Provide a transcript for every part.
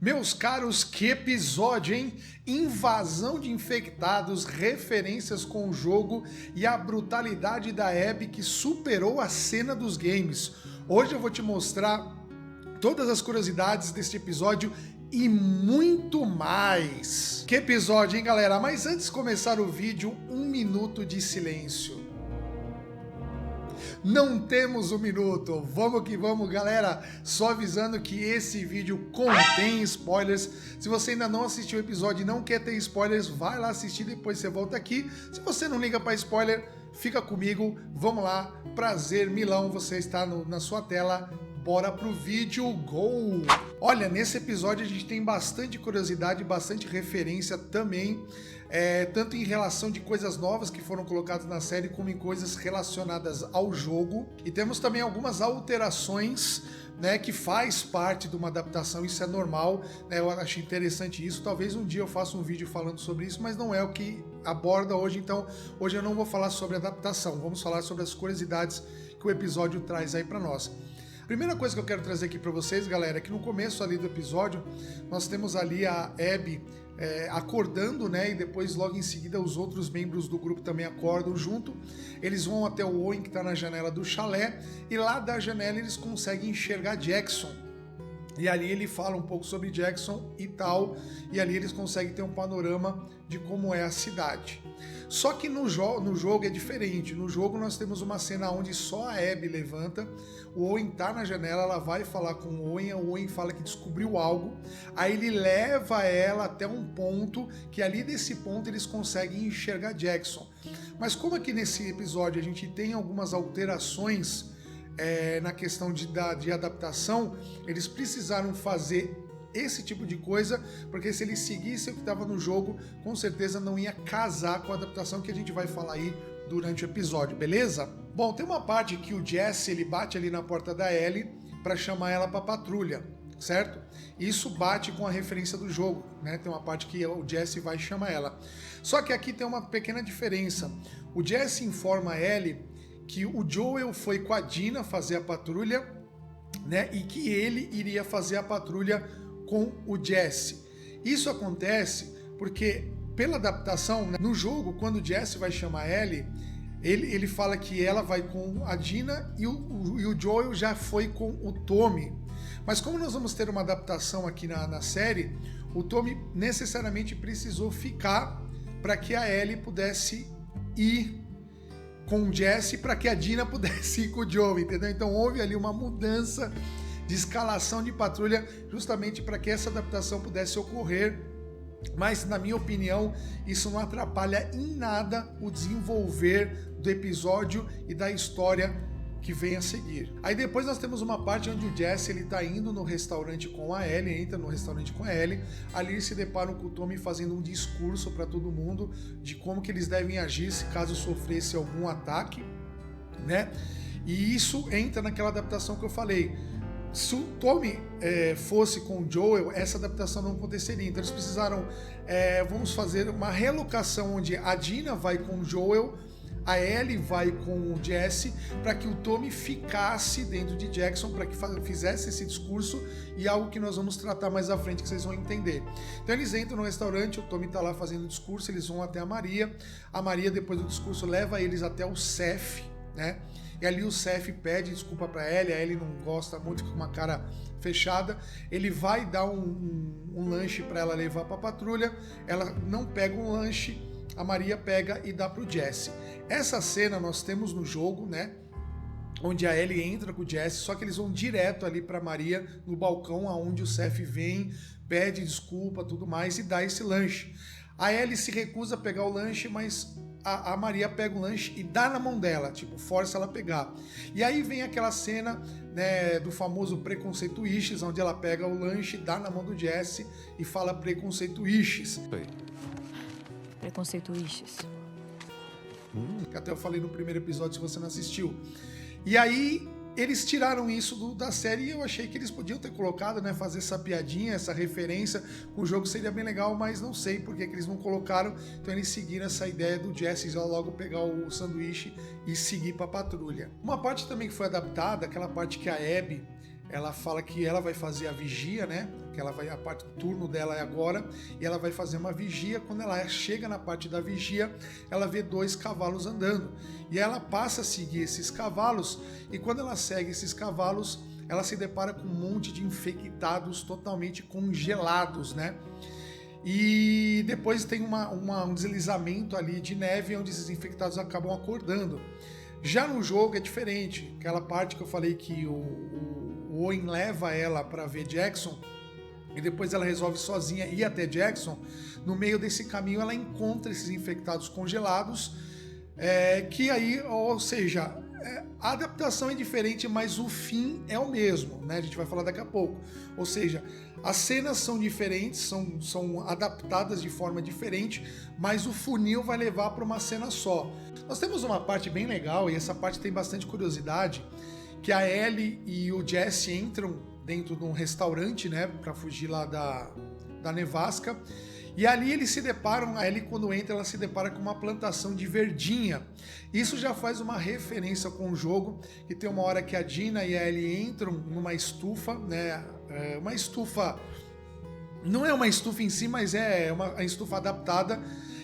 Meus caros, que episódio, hein? Invasão de infectados, referências com o jogo e a brutalidade da Abby que superou a cena dos games. Hoje eu vou te mostrar todas as curiosidades deste episódio e muito mais. Que episódio, hein, galera? Mas antes de começar o vídeo, um minuto de silêncio. Não temos um minuto, vamos que vamos, galera. Só avisando que esse vídeo contém spoilers. Se você ainda não assistiu o episódio e não quer ter spoilers, vai lá assistir, depois você volta aqui. Se você não liga para spoiler, fica comigo, vamos lá. Prazer, Milão, você está na sua tela. Bora pro vídeo, go! Olha, nesse episódio a gente tem bastante curiosidade, bastante referência também, tanto em relação de coisas novas que foram colocadas na série, como em coisas relacionadas ao jogo. E temos também algumas alterações, né, que faz parte de uma adaptação, isso é normal, né, eu acho interessante isso. Talvez um dia eu faça um vídeo falando sobre isso, mas não é o que aborda hoje, então hoje eu não vou falar sobre adaptação, vamos falar sobre as curiosidades que o episódio traz aí para nós. Primeira coisa que eu quero trazer aqui para vocês, galera, é que no começo ali do episódio, nós temos ali a Abby acordando, né, e depois logo em seguida os outros membros do grupo também acordam junto. Eles vão até o Owen, que está na janela do chalé, e lá da janela eles conseguem enxergar Jackson. E ali ele fala um pouco sobre Jackson e tal, e ali eles conseguem ter um panorama de como é a cidade. Só que no jogo é diferente. No jogo nós temos uma cena onde só a Abby levanta, o Owen tá na janela, ela vai falar com o Owen fala que descobriu algo, aí ele leva ela até um ponto, que ali desse ponto eles conseguem enxergar Jackson. Mas como aqui nesse episódio a gente tem algumas alterações na questão de adaptação, eles precisaram fazer esse tipo de coisa, porque se eles seguissem o que estava no jogo, com certeza não ia casar com a adaptação que a gente vai falar aí durante o episódio, beleza? Bom, tem uma parte que o Jesse ele bate ali na porta da Ellie para chamar ela para patrulha, certo? Isso bate com a referência do jogo, né? Tem uma parte que o Jesse vai chamar ela. Só que aqui tem uma pequena diferença. O Jesse informa a Ellie que o Joel foi com a Dina fazer a patrulha, né? E que ele iria fazer a patrulha com o Jesse. Isso acontece porque, pela adaptação, né, no jogo, quando o Jesse vai chamar a Ellie, ele fala que ela vai com a Dina e o Joel já foi com o Tommy. Mas como nós vamos ter uma adaptação aqui na série, o Tommy necessariamente precisou ficar para que a Ellie pudesse ir com o Jesse, para que a Dina pudesse ir com o Joel, entendeu? Então houve ali uma mudança de escalação de patrulha, justamente para que essa adaptação pudesse ocorrer, mas na minha opinião isso não atrapalha em nada o desenvolver do episódio e da história que vem a seguir. Aí depois nós temos uma parte onde o Jesse ele tá indo no restaurante com a Ellie, entra no restaurante com a Ellie, ali eles se deparam com o Tommy fazendo um discurso para todo mundo de como que eles devem agir se caso sofresse algum ataque, né? E isso entra naquela adaptação que eu falei. Se o Tommy fosse com o Joel, essa adaptação não aconteceria. Então eles precisaram, vamos fazer uma relocação onde a Dina vai com o Joel, a Ellie vai com o Jesse, para que o Tommy ficasse dentro de Jackson, para que fizesse esse discurso, e algo que nós vamos tratar mais à frente, que vocês vão entender. Então eles entram no restaurante, o Tommy está lá fazendo o discurso, eles vão até a Maria, depois do discurso, leva eles até o Seth, né? E ali o Seth pede desculpa para Ellie, a Ellie não gosta muito, com uma cara fechada. Ele vai dar um lanche para ela levar para a patrulha, ela não pega um lanche, a Maria pega e dá pro Jesse. Essa cena nós temos no jogo, né? Onde a Ellie entra com o Jesse, só que eles vão direto ali para Maria, no balcão, aonde o Seth vem, pede desculpa, tudo mais, e dá esse lanche. A Ellie se recusa a pegar o lanche, mas a Maria pega o lanche e dá na mão dela, tipo, força ela a pegar. E aí vem aquela cena, né, do famoso preconceituiches, onde ela pega o lanche, dá na mão do Jesse e fala preconceituiches. Preconceituiches. Que até eu falei no primeiro episódio, se você não assistiu. E aí eles tiraram isso da série e eu achei que eles podiam ter colocado, né, fazer essa piadinha, essa referência, o jogo seria bem legal, mas não sei por que eles não colocaram. Então eles seguiram essa ideia do Jesse já logo pegar o sanduíche e seguir para a patrulha. Uma parte também que foi adaptada, aquela parte que a Abby, ela fala que ela vai fazer a vigia, né, que ela vai, a parte do turno dela é agora, e ela vai fazer uma vigia. Quando ela chega na parte da vigia, ela vê 2 cavalos andando, e ela passa a seguir esses cavalos, e quando ela segue esses cavalos, ela se depara com um monte de infectados totalmente congelados, né? E depois tem um deslizamento ali de neve, onde esses infectados acabam acordando. Já no jogo é diferente, aquela parte que eu falei que o Owen leva ela para ver Jackson, e depois ela resolve sozinha ir até Jackson. No meio desse caminho ela encontra esses infectados congelados, que aí, ou seja, a adaptação é diferente, mas o fim é o mesmo, né? A gente vai falar daqui a pouco. Ou seja, as cenas são diferentes, são adaptadas de forma diferente, mas o funil vai levar para uma cena só. Nós temos uma parte bem legal, e essa parte tem bastante curiosidade, que a Ellie e o Jesse entram dentro de um restaurante, né, para fugir lá da nevasca. E ali eles se deparam, a Ellie quando entra, ela se depara com uma plantação de verdinha. Isso já faz uma referência com o jogo, que tem uma hora que a Dina e a Ellie entram numa estufa, né? Uma estufa, não é uma estufa em si, mas é uma estufa adaptada.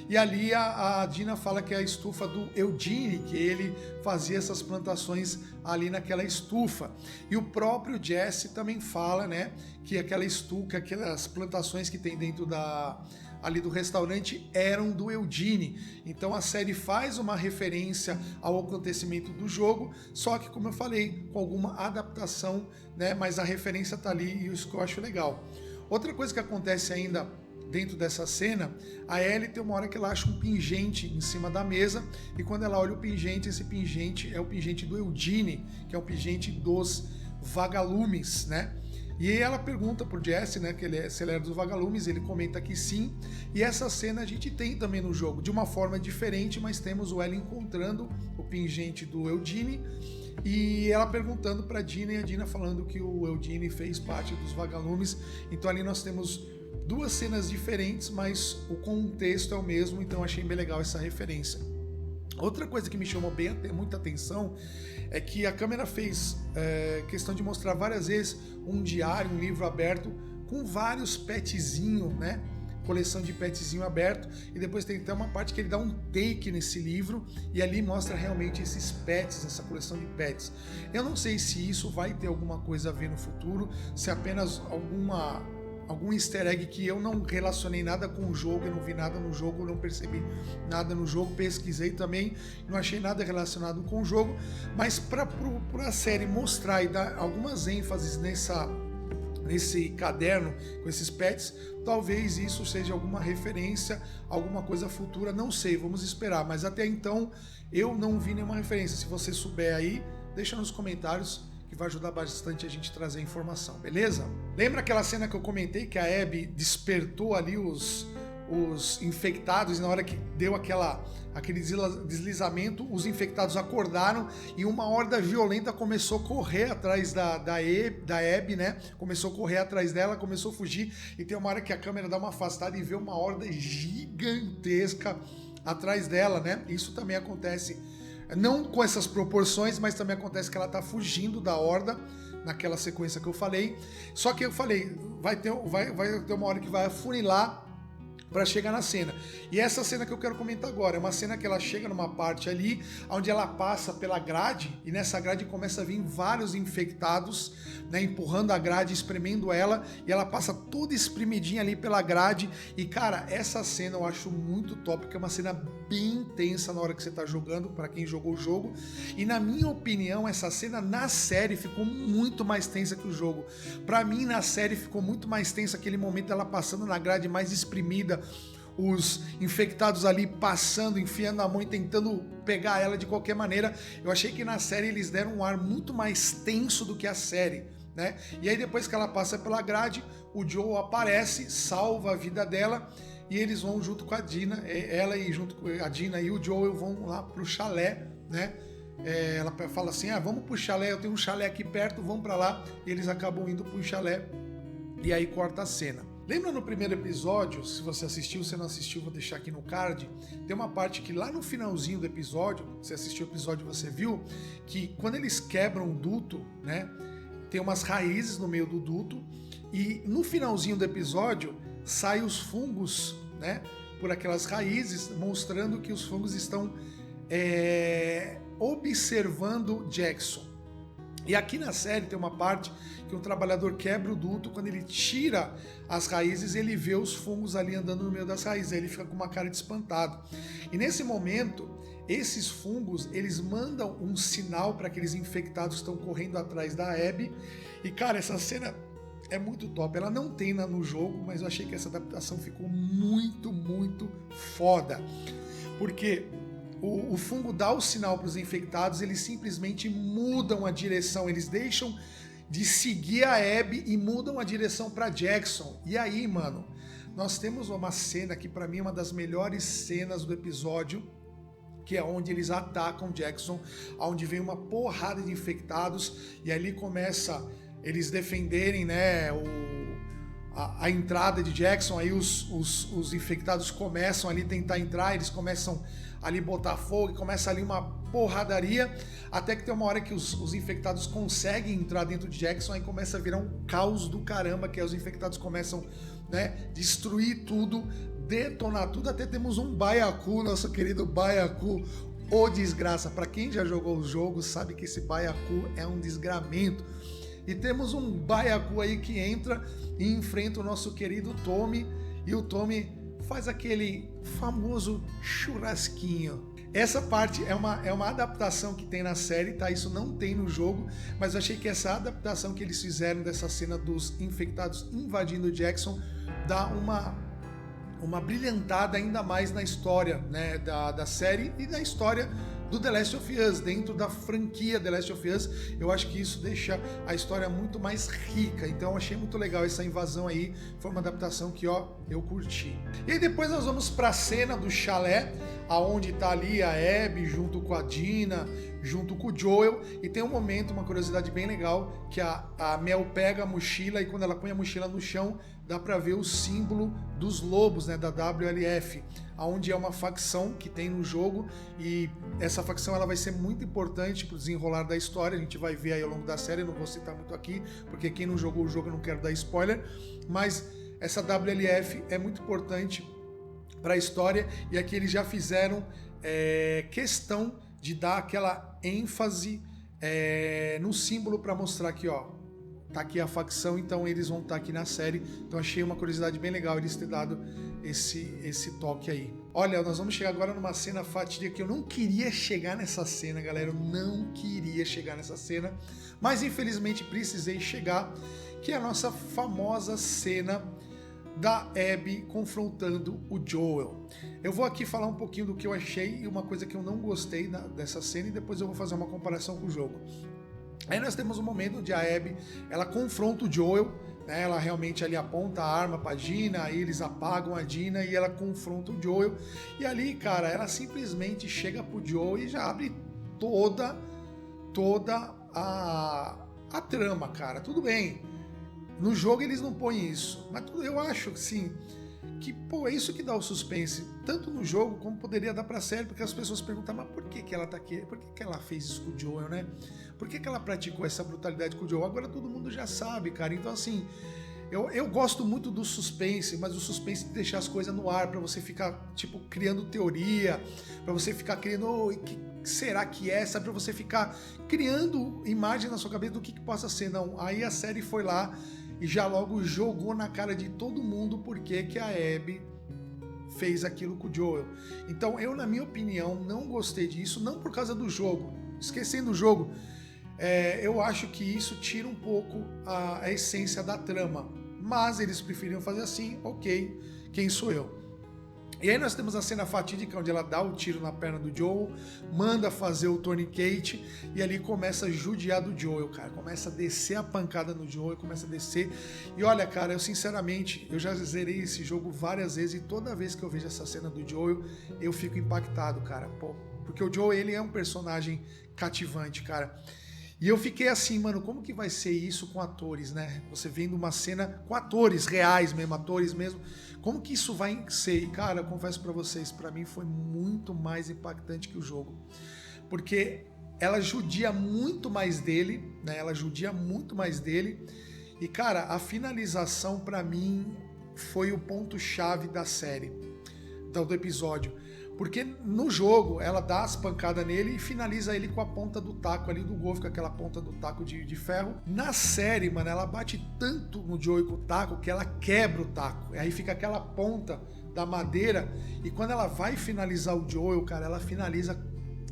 E ali a Dina fala que é a estufa do Eugene, que ele fazia essas plantações ali naquela estufa. E o próprio Jesse também fala, né, que aquela estufa, aquelas plantações que tem dentro ali do restaurante eram do Eugene. Então a série faz uma referência ao acontecimento do jogo, só que, como eu falei, com alguma adaptação, né, mas a referência tá ali, e isso que eu acho legal. Outra coisa que acontece ainda dentro dessa cena, a Ellie tem uma hora que ela acha um pingente em cima da mesa, e quando ela olha o pingente, esse pingente é o pingente do Eugene, que é o pingente dos vagalumes, né? E ela pergunta pro Jesse, né, que se ele era dos vagalumes, ele comenta que sim, e essa cena a gente tem também no jogo, de uma forma diferente, mas temos o Ellie encontrando o pingente do Eugene, e ela perguntando pra Dina, e a Dina falando que o Eugene fez parte dos vagalumes. Então ali nós temos 2 cenas diferentes, mas o contexto é o mesmo, então eu achei bem legal essa referência. Outra coisa que me chamou muita atenção é que a câmera fez questão de mostrar várias vezes um diário, um livro aberto com vários petzinhos, né? Coleção de petzinho aberto, e depois tem até uma parte que ele dá um take nesse livro e ali mostra realmente esses pets, essa coleção de pets. Eu não sei se isso vai ter alguma coisa a ver no futuro, se é apenas algum easter egg que eu não relacionei nada com o jogo, eu não vi nada no jogo, não percebi nada no jogo, pesquisei também, não achei nada relacionado com o jogo, mas para a série mostrar e dar algumas ênfases nesse caderno com esses pets, talvez isso seja alguma referência, alguma coisa futura, não sei, vamos esperar, mas até então eu não vi nenhuma referência. Se você souber aí, deixa nos comentários, que vai ajudar bastante a gente trazer informação, beleza? Lembra aquela cena que eu comentei que a Abby despertou ali os infectados, e na hora que deu aquele deslizamento, os infectados acordaram e uma horda violenta começou a correr atrás da Abby, né? Começou a correr atrás dela, começou a fugir, e tem uma hora que a câmera dá uma afastada e vê uma horda gigantesca atrás dela, né? Isso também acontece, não com essas proporções, mas também acontece que ela tá fugindo da horda naquela sequência que eu falei. Só que eu falei, vai ter uma hora que vai afunilar para chegar na cena. E essa cena que eu quero comentar agora é uma cena que ela chega numa parte ali onde ela passa pela grade, e nessa grade começa a vir vários infectados, né, empurrando a grade, espremendo ela, e ela passa toda espremidinha ali pela grade. E cara, essa cena eu acho muito top, porque é uma cena bem intensa na hora que você tá jogando, para quem jogou o jogo. E na minha opinião, essa cena na série ficou muito mais tensa que o jogo. Para mim, na série ficou muito mais tensa aquele momento dela passando na grade mais espremida, os infectados ali passando, enfiando a mão e tentando pegar ela de qualquer maneira. Eu achei que na série eles deram um ar muito mais tenso do que a série, né? E aí depois que ela passa pela grade, o Joe aparece, salva a vida dela, e eles vão junto com a Dina, ela e junto com a Dina e o Joe vão lá pro chalé, né? Ela fala assim, vamos pro chalé, eu tenho um chalé aqui perto, vamos pra lá, e eles acabam indo pro chalé, e aí corta a cena. Lembra no primeiro episódio, se você assistiu, se não assistiu, vou deixar aqui no card, tem uma parte que lá no finalzinho do episódio, se assistiu o episódio você viu, que quando eles quebram o duto, né, tem umas raízes no meio do duto e no finalzinho do episódio saem os fungos, né, por aquelas raízes, mostrando que os fungos estão observando Jackson. E aqui na série tem uma parte que um trabalhador quebra o duto, quando ele tira as raízes, ele vê os fungos ali andando no meio das raízes, aí ele fica com uma cara de espantado. E nesse momento, esses fungos, eles mandam um sinal para aqueles infectados que estão correndo atrás da Abby. E cara, essa cena é muito top. Ela não tem no jogo, mas eu achei que essa adaptação ficou muito, muito foda. Porque o fungo dá o sinal para os infectados, eles simplesmente mudam a direção, eles deixam de seguir a Abby e mudam a direção para Jackson. E aí, mano, nós temos uma cena que para mim é uma das melhores cenas do episódio, que é onde eles atacam Jackson, onde vem uma porrada de infectados e ali começa eles defenderem, né, a entrada de Jackson. Aí os infectados começam ali tentar entrar, eles começam ali botar fogo, e começa ali uma porradaria, até que tem uma hora que os infectados conseguem entrar dentro de Jackson, aí começa a virar um caos do caramba, que aí os infectados começam, né, destruir tudo, detonar tudo, até temos um Byaku, nosso querido Byaku, ô desgraça. Para quem já jogou o jogo sabe que esse Byaku é um desgramento. E temos um Byaku aí que entra e enfrenta o nosso querido Tommy, e o Tommy faz aquele famoso churrasquinho. Essa parte é uma adaptação que tem na série, tá? Isso não tem no jogo, mas eu achei que essa adaptação que eles fizeram dessa cena dos infectados invadindo Jackson dá uma brilhantada ainda mais na história, né, da série e da história do The Last of Us, dentro da franquia The Last of Us. Eu acho que isso deixa a história muito mais rica, então eu achei muito legal essa invasão aí, foi uma adaptação que, ó, eu curti. E aí depois nós vamos pra cena do chalé, aonde tá ali a Abby junto com a Dina, junto com o Joel, e tem um momento, uma curiosidade bem legal, que a Mel pega a mochila e quando ela põe a mochila no chão, dá pra ver o símbolo dos lobos, né, da WLF, onde é uma facção que tem no jogo, e essa facção ela vai ser muito importante pro desenrolar da história, a gente vai ver aí ao longo da série, eu não vou citar muito aqui, porque quem não jogou o jogo eu não quero dar spoiler, mas essa WLF é muito importante para a história, e aqui eles já fizeram questão de dar aquela ênfase no símbolo para mostrar que, ó, tá aqui a facção, então eles vão estar aqui na série. Então achei uma curiosidade bem legal eles terem dado esse toque aí. Olha, nós vamos chegar agora numa cena fatídica que eu não queria chegar nessa cena, galera, eu não queria chegar nessa cena, mas infelizmente precisei chegar, que é a nossa famosa cena da Abby confrontando o Joel. Eu vou aqui falar um pouquinho do que eu achei e uma coisa que eu não gostei dessa cena, e depois eu vou fazer uma comparação com o jogo. Aí nós temos um momento onde a Abby, ela confronta o Joel, né? Ela realmente ali aponta a arma pra Dina, aí eles apagam a Dina e ela confronta o Joel. E ali, cara, ela simplesmente chega pro Joel e já abre toda a trama, cara. Tudo bem, no jogo eles não põem isso, mas eu acho que sim, que, pô, é isso que dá o suspense, tanto no jogo como poderia dar pra série, porque as pessoas perguntam, mas por que ela tá aqui? Por que ela fez isso com o Joel, né? Por que ela praticou essa brutalidade com o Joel? Agora todo mundo já sabe, cara. Então, assim, eu gosto muito do suspense, mas o suspense de deixar as coisas no ar, pra você ficar, tipo, criando teoria, pra você ficar criando, o que será que é? Sabe? Pra você ficar criando imagem na sua cabeça do que possa ser. Não, aí a série foi lá e já logo jogou na cara de todo mundo porque que a Abby fez aquilo com o Joel. Então eu, na minha opinião, não gostei disso, não por causa do jogo. Esquecendo o jogo, eu acho que isso tira um pouco a essência da trama. Mas eles preferiram fazer assim, ok, quem sou eu? E aí nós temos a cena fatídica onde ela dá o tiro na perna do Joel, manda fazer o tourniquet e ali começa a judiar do Joel, cara. Começa a descer a pancada no Joel, começa a descer. E olha, cara, eu sinceramente, eu já zerei esse jogo várias vezes e toda vez que eu vejo essa cena do Joel, eu fico impactado, cara. Pô, porque o Joel, ele é um personagem cativante, cara. E eu fiquei assim, mano, como que vai ser isso com atores, né? Você vendo uma cena com atores reais mesmo, atores mesmo, como que isso vai ser? E, cara, eu confesso pra vocês, pra mim foi muito mais impactante que o jogo. Porque ela judia muito mais dele, né? Ela judia muito mais dele. E, cara, a finalização pra mim foi o ponto-chave da série, do episódio. Porque no jogo ela dá as pancadas nele e finaliza ele com a ponta do taco ali do golfe, com aquela ponta do taco de ferro. Na série, mano, ela bate tanto no Joey com o taco que ela quebra o taco. Aí fica aquela ponta da madeira e quando ela vai finalizar o Joel, cara, ela finaliza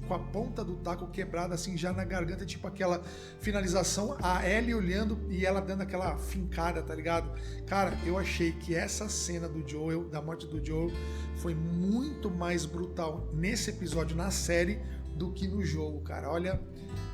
com a ponta do taco quebrada assim já na garganta, tipo aquela finalização, a Ellie olhando e ela dando aquela fincada, tá ligado? Cara, eu achei que essa cena do Joel, da morte do Joel, foi muito mais brutal nesse episódio, na série, do que no jogo, cara. Olha,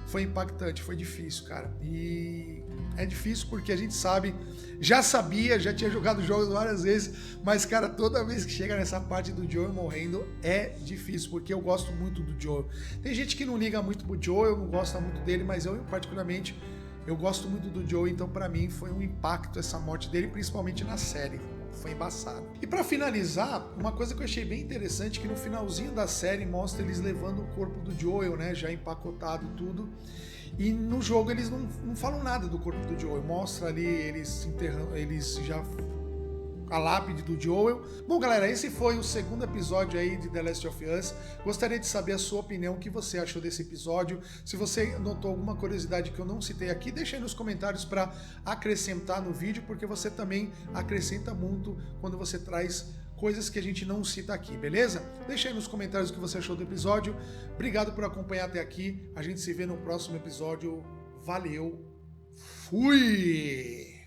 foi impactante, foi difícil, cara. E é difícil porque a gente sabe, já sabia, já tinha jogado jogos várias vezes, mas, cara, toda vez que chega nessa parte do Joel morrendo, é difícil, porque eu gosto muito do Joel. Tem gente que não liga muito pro Joel, não gosta muito dele, mas eu, particularmente, eu gosto muito do Joel, então pra mim foi um impacto essa morte dele, principalmente na série. Foi embaçado. E pra finalizar, uma coisa que eu achei bem interessante, que no finalzinho da série mostra eles levando o corpo do Joel, né, já empacotado tudo, e no jogo eles não falam nada do corpo do Joel, mostra ali eles enterrando, eles já a lápide do Joel. Bom, galera, esse foi o segundo episódio aí de The Last of Us. Gostaria de saber a sua opinião, o que você achou desse episódio. Se você notou alguma curiosidade que eu não citei aqui, deixa aí nos comentários para acrescentar no vídeo, porque você também acrescenta muito quando você traz coisas que a gente não cita aqui, beleza? Deixa aí nos comentários o que você achou do episódio. Obrigado por acompanhar até aqui. A gente se vê no próximo episódio. Valeu. Fui!